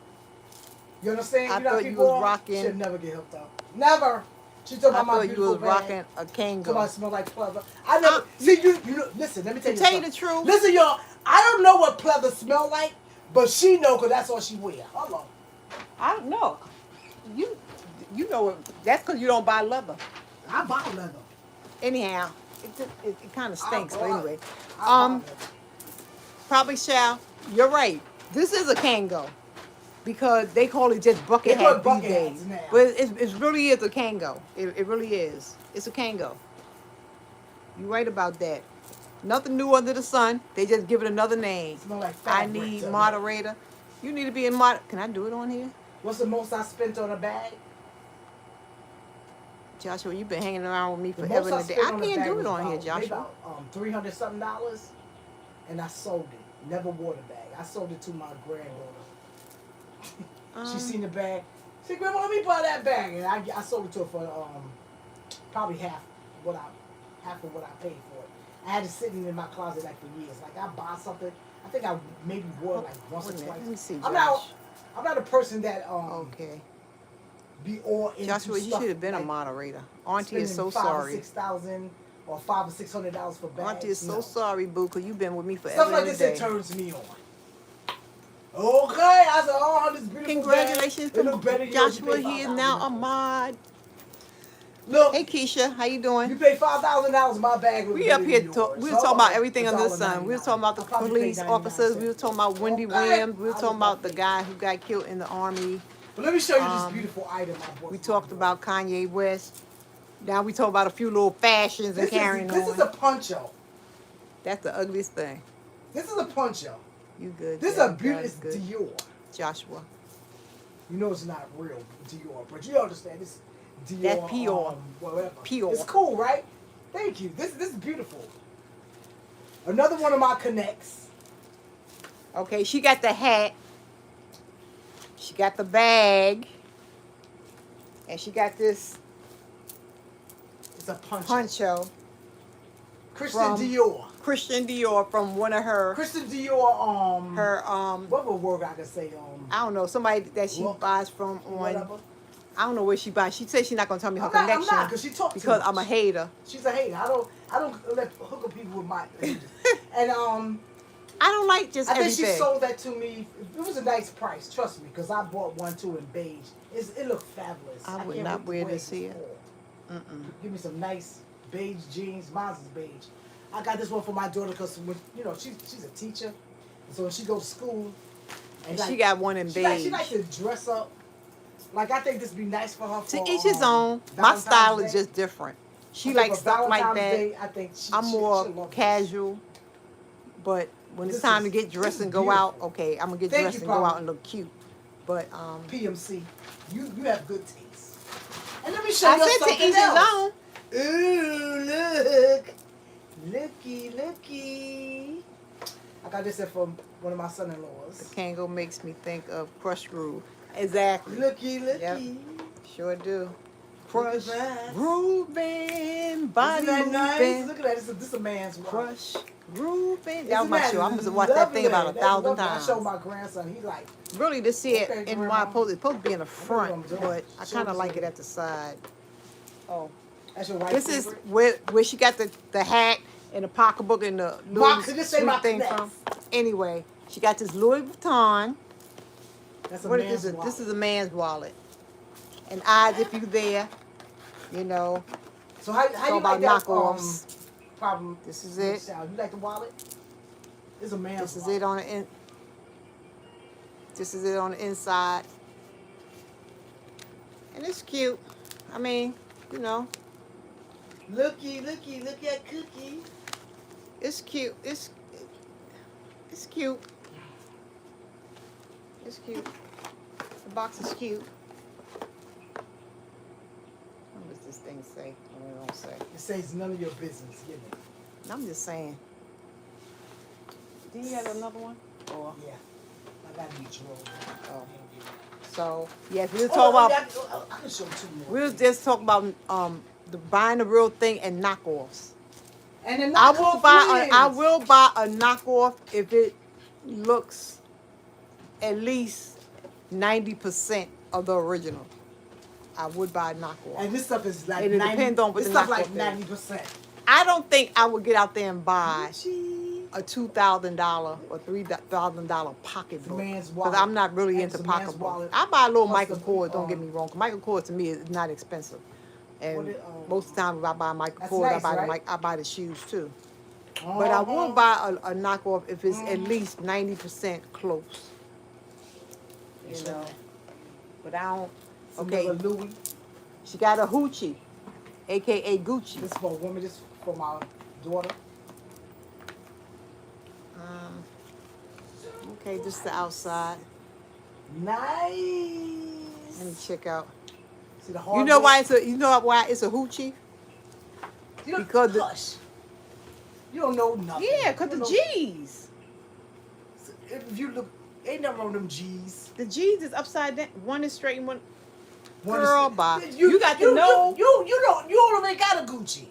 You understand? I You know how thought you people was are? rocking- She'll never get hooked up. Never. She talk I about my thought you beautiful was bag. rocking a Somebody Kango. smell like pleather. I never see you. You know, listen. Let me tell you. To tell you something. the truth- Listen, y'all. I don't know what pleather smell like, but she know because that's all she wear. Hello. I don't know. You know it. That's because you don't buy leather. I buy leather. Anyhow, it kind of stinks. But anyway, I buy leather. probably shall. You're right. This is a Kango. Because they call it just bucket They call it hat bucket these days. hats now. But it really is a Kango. It really is. It's a Kango. You're right about that. Nothing new under the sun. They just give it another name. Smell like I fabric need to me. moderator. You need to be in mod. Can I do it on here? What's the most I spent on a bag? Joshua, you've been hanging around with me The forever most and a day. spent I on a can't bag do was it on here, about- maybe Joshua. about $300 something, and I sold it. Never wore the bag. I sold it to my granddaughter. She seen the bag. She said, "Grandma, let me buy that bag," and I sold it to her for probably half of what I paid for it. I had it sitting in my closet like for years. Like I buy something, I think I maybe wore it like once or Wait a minute, twice. let me see, I'm Josh. not a person that Okay. be all into Joshua, you stuff should have been a like moderator. Auntie is so spending $5,000 or sorry. $6,000 or $500 or $600 for bags. Auntie is so No. sorry, boo, because you've been with me forever Stuff like and a this, day. it turns me on. Okay, I said, oh, this beautiful Congratulations bag. It look better to than yours. Joshua. You pay He is $5,000 now a for it. mod. Look, Hey, Keisha, how you you doing? pay $5,000, my bag look We better up here than talk. yours. We were talking about everything under the $1.99. sun. We were talking about the I'll probably pay police 99 officers. We were cents. talking about Wendy Okay. Williams. We were I talking was about the about guy who got killed in the army. But let me show you this Um, beautiful item I bought. We for talked my about Kanye West. Now we talk about a few little fashions and daughter. carrying This on. is a poncho. That's the ugliest thing. This is a poncho. You good? This is Jay. a God beautiful. is It's good. Dior. Joshua. You know it's not real Dior, but you understand this Dior. That's Pior. Whatever. Pior. It's cool, right? Thank you. This is beautiful. Another one of my connects. Okay, she got the hat. She got the bag. And she got this It's a poncho. poncho. Christian from- Dior. Christian Dior from one of her Christian Dior. her What word I can say? I don't know, somebody that she Look, buys from on Whatever. I don't know where she buys. She said she's not gonna tell me her I'm not, connection because she talks because too I'm a much. hater. She's a hater. I don't let hook up people with my haters. And I don't like just I think everything. she sold that to me. It was a nice price, trust me, because I bought one too in beige. It looked fabulous. I would can't not wait to wear it this here. fall. Give me some nice beige jeans. Mine's is beige. I got this one for my daughter because she's a teacher, so when she goes to school, And she got one in she beige. likes to dress up. Like I think this would be nice for her. To for, each his own. My Valentine's style Day. is just different. She I think likes for stuff like Valentine's that. Day, I think I'm she'll more love this. casual, but when it's This time to is- get this dressed is and go out, beautiful. okay, I'm gonna get Thank dressed you, and go out Paula. and look cute. But PMC, you have good taste. And let me show I you said to something each his else. own. Ooh, looky. I got this from one of my son-in-laws. Kango makes me think of Crush Groove. Exactly. Looky. Yep. Sure do. Look at Crush that. Grooving, body Isn't that nice? moving. Look at that. This is a man's watch. Crush Grooving. That was Isn't my that show. I'm gonna watch that thing about lovely? 1,000 That's lovely. times. I showed my grandson. He like, Really, to see it Okay, in Grandma. my post, it's supposed to be in the front, I'm doing. but I Show kind of this like to it me. at the side. Oh, that's your wife's this is favorite? where she got the hat and the pocketbook and the Box, Louis just say sweet my thing connects. from. Anyway, she got this Louis Vuitton. That's a What man's is this? wallet. This is a man's wallet. And eyes if you there, you know. So how It's you all like about that knockoffs. problem? This is it. Style? You like the wallet? It's a man's This is wallet. it on the in. This is it on the inside. And it's cute. I mean, you know, Looky at Cookie. it's cute. It's cute. It's cute. The box is cute. What does this thing say? What it don't say. It says none of your business. Give me. I'm just saying. Do you have another one? Or Yeah. I gotta be trolled. Oh. So yes, we'll talk about. I can show two more. We'll just talk about the buying the real thing and knockoffs. And then I will buy a knockoff if it looks at least 90% of the original. I would buy a knockoff. And this stuff is like It depends on what this the stuff knockoff like is. 90%. I don't think I would get out there and buy Gucci. a $2,000 or $3,000 pocketbook. Man's Because wallet. I'm not really And into it's a man's pocketbooks. wallet. I buy a little Plus Michael the, Kors, don't get me wrong. Michael Kors to me is not expensive. And What it, most of the time if I buy Michael That's Kors, nice, right? I buy the shoes too. But I will buy a knockoff if it's at least 90% close. You know. But I don't. Okay. Another Louis. She got a hoochie, aka Gucci. This is for a woman. This is for my daughter. Okay, this is the outside. Nice. Let me check out. See the hard You know work? why it's a hoochie? You don't, because the- hush. You don't know nothing. Yeah, cause You the don't know- G's. If you look, ain't nothing wrong with them G's. The G's is upside down. One is straight and one. One Girl, is- bye. You got to know. You don't even got a Gucci.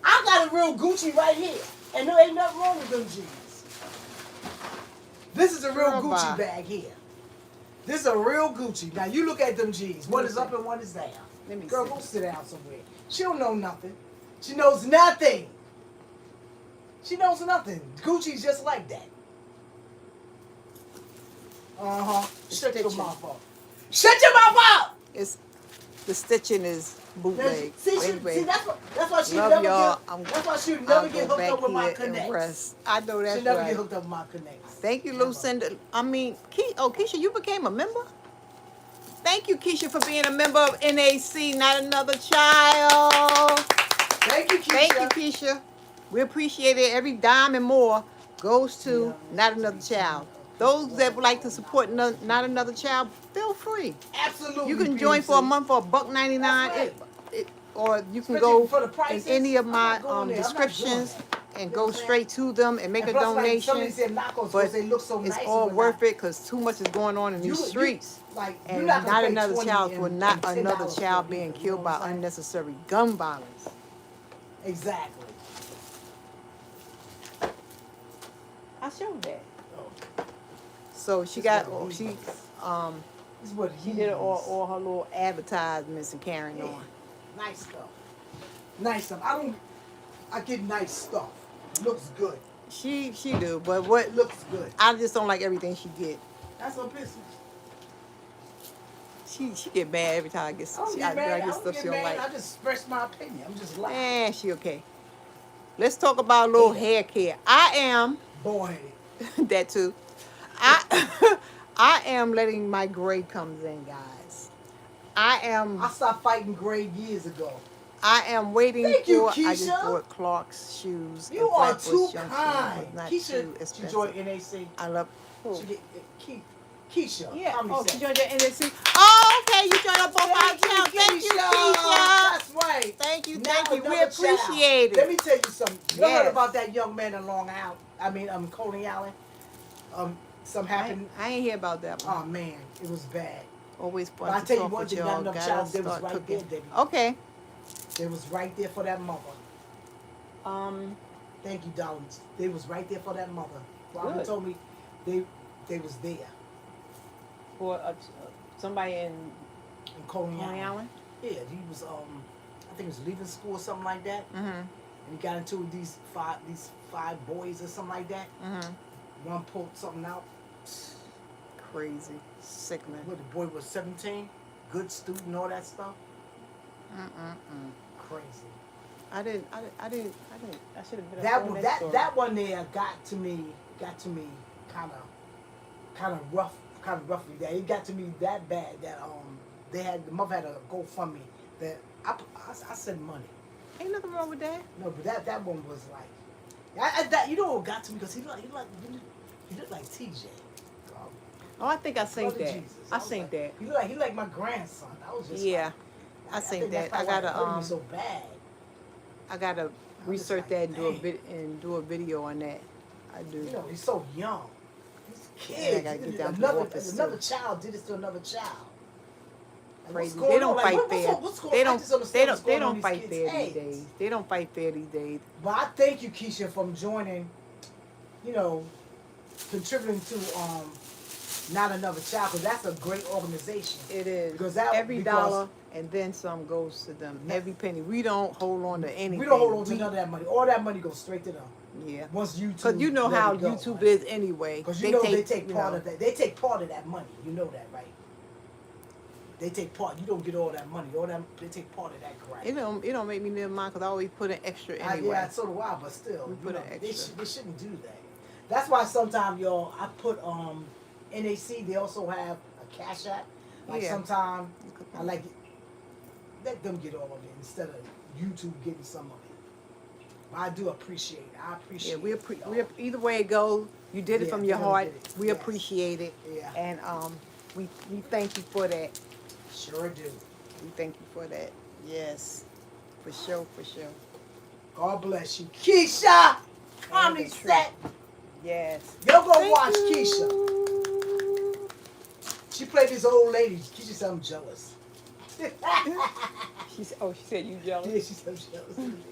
I got a real Gucci right here, and there ain't nothing wrong with them jeans. This is a real Girl, Gucci bye. bag here. This is a real Gucci. Now you look at them jeans. One is up and one is down. Let me Girl, see. go sit down somewhere. She don't know nothing. She knows nothing. She knows nothing. Gucci's just like that. Shut your stitching. mouth up. Shut your mouth up. It's the stitching is bootleg. Anyway, See, that's why she love never y'all. get. That's why she I'll never get go hooked back up with my here and connects. rest. I know that's She never right. get hooked up with my connects. Thank you, Never. Lucinda. I mean, Keisha, you became a member? Thank you, Keisha, for being a member of NAC, Not Another Child. Thank you, Keisha. Thank you, Keisha. We appreciate it. Every dime and more goes to Not Another Child. Those that would like to support Not Another Child, feel free. Absolutely. You can join for a PMC. month for $1.99, That's right. or you can Especially go for the in prices, any of I'm my not going there. I'm not doing descriptions that. and You know go what I'm saying? straight to them and make And a plus, like, some of donation. these here knockoffs, But they look so it's nice all and worth whatnot. it because too much is going on in these streets. Like, And you're not gonna Not pay Another 20 Child and- for not and another $10 child for it being either, you killed know by what I'm saying? unnecessary gun violence. Exactly. I showed that. Oh, So she This got what it she is. This is what she did all her little advertisements and carrying on. Nice stuff. Nice stuff. I get nice stuff. Looks good. She do, but what It looks good. I just don't like everything she get. That's her business. She get mad every time I get I don't I get mad. I get don't stuff get she don't mad. like. I just express my opinion. I'm just lying. And she okay. Let's talk about a little hair care. I am Boy. that too. I am letting my gray comes in, guys. I stopped fighting gray years ago. I am waiting Thank for. you, I just Keisha. bought Clark's shoes. You and are Flatbush too Junction. kind. It's not Keisha, too she expensive. joined NAC. I love. Who? She get, Keisha. Yeah. How many Oh, cents? she joined your NSC. Oh, okay. You joined up on my account. Thank you, Keisha. That's right. Thank you. Now Thank you. We another child. appreciate Let it. me tell you something. You Yes. heard about that young man in Long Island? Coney Island. Something happened. I ain't hear about that one. Oh man, it was bad. Always fun But I to tell you talk one with thing, y'all. not enough Gotta child, they was start right cooking. there, baby. Okay. They was right there for that mother. Thank you, darlings. They was right there for that mother. Robin Good. told me they was there For somebody in Coney Coney Island. Yeah, he was I think he was leaving school or something like that. Mm-hmm. And he got into these five boys or something like that. Mm-hmm. One pulled something out. Crazy, sickening. What, the boy was 17, good student, all that stuff. Crazy. I didn't. I should have been. That one there got to me kind of roughly. That it got to me that bad that the mother had a GoFundMe that I sent money. Ain't nothing wrong with that. No, but that one was like, that you know what got to me because he looked like TJ. Oh, I think I seen Brother that. Jesus. I was seen like, that. He like my grandson. I was just Yeah, like, I seen think that's that. I probably why it gotta hurt me so bad. I gotta was research like, that and dang. do a video on that. I do. You know, he's so young. He's Yeah, I kids. gotta get down to the office, another too. child did this to another child. Like, what's Crazy. going They don't on? Like, fight fair. what's going They on? I don't. just understand what's They going on don't in fight these fair kids' these heads. days. They don't fight fair these days. But I thank you, Keisha, from joining, contributing to Not Another Child, because that's a great organization. It is. Because Every dollar and then some goes to them. Every penny. We don't hold on to anything. We don't hold on to none of that money. All that money goes straight to them. Yeah. Once YouTube, Because you know let how it go, YouTube right? is anyway. Because you know they take you part know, of that. They take part of that money. You know that, right? They take part. You don't get all that money. They take part of that crap. It don't make me live mine because I always put in extra anyway. Yeah, so do I. But still, We put an extra. they shouldn't do that. That's why sometimes, y'all, I put NAC. They also have a Cash App. Like Yeah. sometimes I like it. Let them get all of it instead of YouTube getting some of it. But I do appreciate it. I appreciate Yeah, it. either way it goes, you did it Yeah, from you your know, heart. did it. We Yes. appreciate it. Yeah. And we thank you for that. Sure do. We thank you for that. Yes. For sure, for sure. God bless you. Keisha! Comedy the truth. set. Yes. Yo, go Thank watch you. Keisha. She played this old lady. Keisha said I'm jealous. She said you jealous? Yeah, she said I'm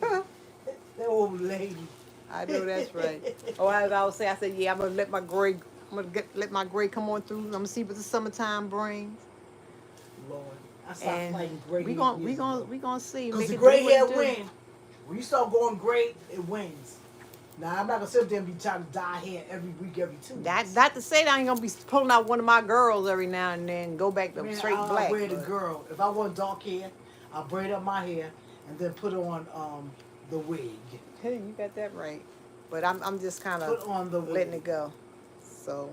jealous. That old lady. I know that's right. Oh, as I was saying, I said, yeah, I'm gonna let my gray, let my gray come on through. I'm gonna see what the summertime brings, Lord, I stopped and fighting gray we hair gonna years ago. we gonna see. Because Make the it gray do what hair it do. win. When you start going gray, it wins. Now I'm not gonna sit there and be trying to dye hair every week, every 2 weeks. Not to say that I ain't gonna be pulling out one of my girls every now and then, go back to Man, straight I'll black. wear the But girl. If I want dark hair, I'll braid up my hair and then put on the wig. hey, you got that right. But I'm just kind Put of on the wig. letting it go. So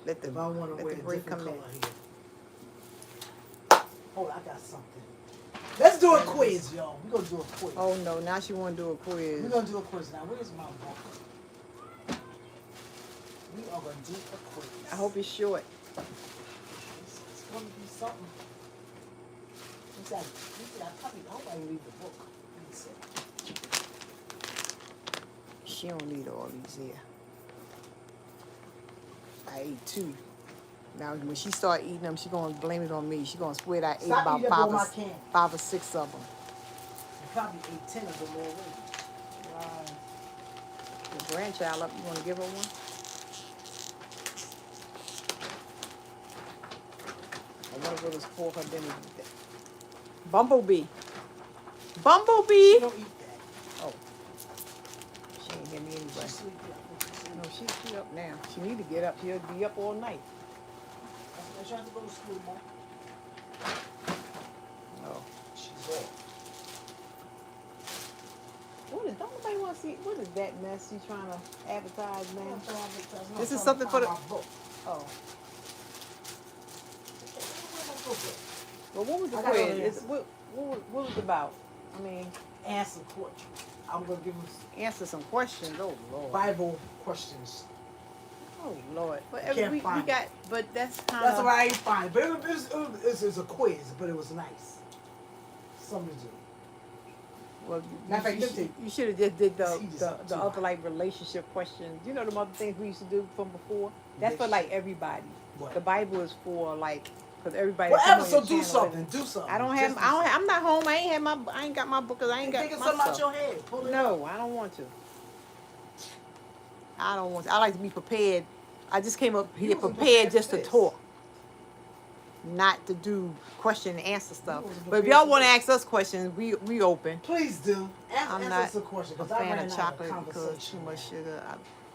let If I want to let wear the a gray different come color in. hair. Oh, I got something. Let's do a quiz, y'all. We're gonna do a quiz. Oh no, now she wanna do a quiz. We're gonna do a quiz now. Where's my book? We are gonna do a quiz. I hope it's short. It's gonna be something. What's that? I hope I read the book. Let me see. She don't need all these here. I ate 2. Now when she start eating them, she gonna blame it on me. She gonna swear that I ate Stop about eating up all my candy. 5 or 6 of them. You probably ate 10 of them already. Wow. Your grandchild up, you wanna give her one? I wonder what was for her dinner today. Bumblebee. Bumblebee. She don't eat that. Oh, she ain't hear me anyway. She's sleeping. No, she up now. She need to get up. She'll be up all night. She's trying to go to school, Mom. Oh. She's off. Don't nobody want to see, what is that mess you trying to advertise, man? No, This is I'm something for trying the, to find my book. oh. Where's my book at? Well, what was the I got all quiz? the answers. What was it about? I mean, Answer questions. I'm gonna give them answer some questions. Oh, Lord. Bible questions. Oh, Lord. But Can't we find got, but that's kind That's of. what I ain't find. But it was a quiz, but it was nice. Something to do. Well, Matter of fact, you should have just did He just the too other high. like relationship questions. You know them other things we used to do from before. That's for like everybody. What? The Bible is for like because everybody. Whatever. come on So your do channel something. and- Do something. I don't Just have. do I don't. something. I'm not home. I ain't got my book. 'Cause I ain't got Think of my something out stuff. your head. Pull it No, up. I don't want to. I don't want to. I like to be prepared. I just came up You here wasn't prepared prepared just for to this. talk, not to do question and answer stuff. wasn't But if prepared y'all for want to this. ask us questions, we open. Please do. I'm Answer not us a question a because I fan ran of out chocolate of because conversation. too much sugar.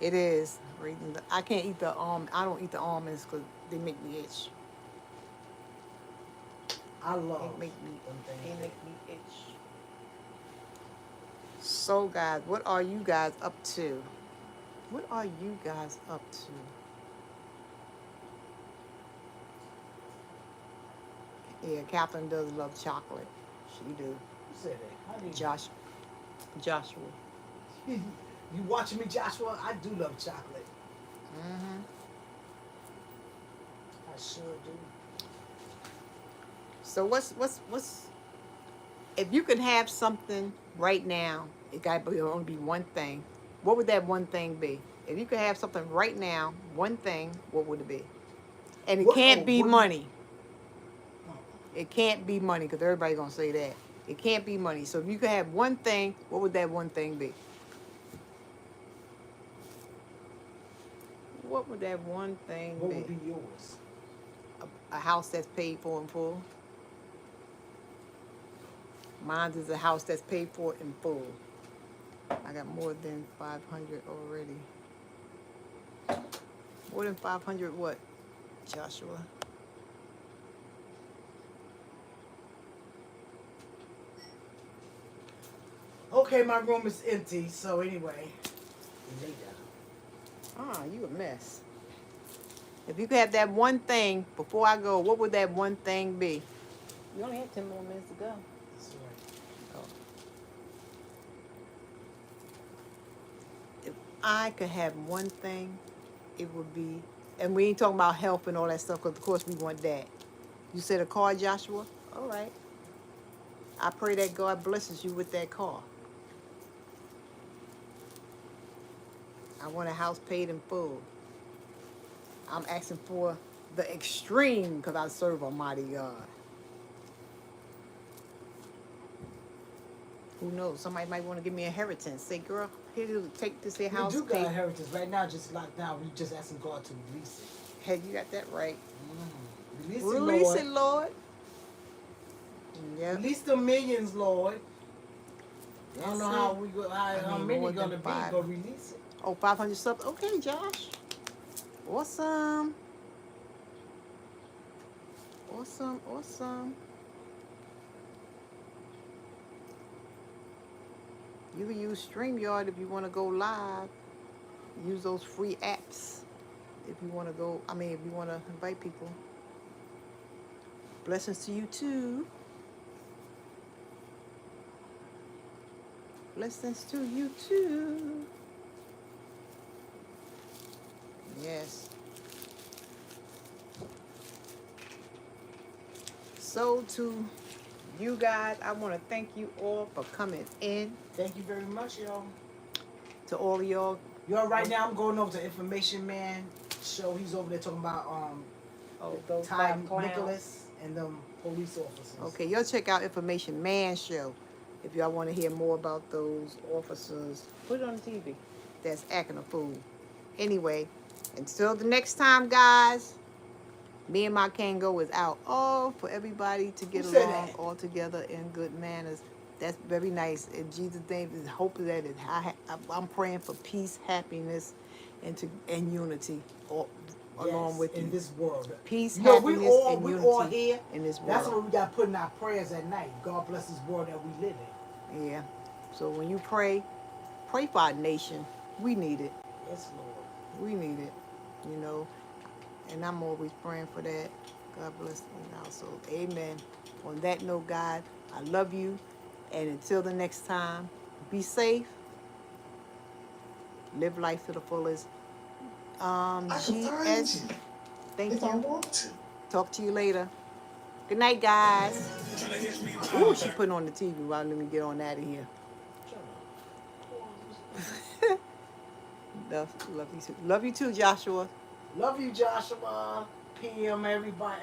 It is. I can't eat the I don't eat the almonds because they make me itch. I love They make me. them They things. make me itch. So guys, what are you guys up to? What are you guys up to? Yeah, Catherine does love chocolate. She do. Who said that? How do you- Joshua. You watching me, Joshua? I do love chocolate. Mm-hmm. I sure do. So what's if you could have something right now, it got to only be one thing. What would that one thing be? If you could have something right now, one thing, what would it be? And it can't be money. It can't be money because everybody's gonna say that. It can't be money. So if you could have one thing, what would that one thing be? What would that one thing What be? would be yours? A house that's paid for in full. Mine is a house that's paid for in full. I got more than 500 already. More than 500 what, Joshua? Okay, my room is empty, so anyway. Lay down. Ah, you a mess. If you could have that one thing, before I go, what would that one thing be? You only have 10 more minutes to go. That's right. Oh. If I could have one thing, it would be, and we ain't talking about health and all that stuff, because of course we want that. You said a car, Joshua? All right. I pray that God blesses you with that car. I want a house paid in full. I'm asking for the extreme because I serve Almighty God. Who knows? Somebody might want to give me a inheritance. Say, girl, here you take this here We house. do got Pay. inheritance right now. Just locked down. We just asking God to release it. Hey, you got that right. Release Release it, it, Lord. Lord. Yep. Release the millions, Lord. I don't know That's how it. we go. I How mean, many more gonna than be? five. But release it. Oh, 500 subs. Okay, Josh. Awesome. Awesome. Awesome. You can use StreamYard if you want to go live. Use those free apps if you want to go. I mean, if you want to invite people. Blessings to you too. Blessings to you too. Yes. So to you guys, I want to thank you all for coming in. Thank you very much, y'all. To all of y'all. Y'all, right now I'm going over to Information Man show. He's over there talking about Those Ty five clowns. Nicholas and them police officers. Okay, y'all check out Information Man show if y'all want to hear more about those officers. Put it on the TV. That's acting a fool. Anyway, until the next time, guys. Me and my Kango is out. All for everybody to get along all together in good manners. That's very nice. In Jesus' name, I hope that I'm praying for peace, happiness, and unity along with in you. this world. Peace, You know, happiness, and we unity all here in this world. That's what we got to put in our prayers at night. God bless this world that we live in. Yeah. So when you pray for our nation. We need it. Yes, Lord. We need it. You know. And I'm always praying for that. God bless you now. So, amen. On that note, God, I love you. And until the next time, be safe. Live life to the fullest. I can find you. Thank if you. I want to. Talk to you later. Good night, guys. Ooh, she putting on the TV. Well, let me get on out of here. Love you too, Joshua. Love you, Joshua. PM, everybody.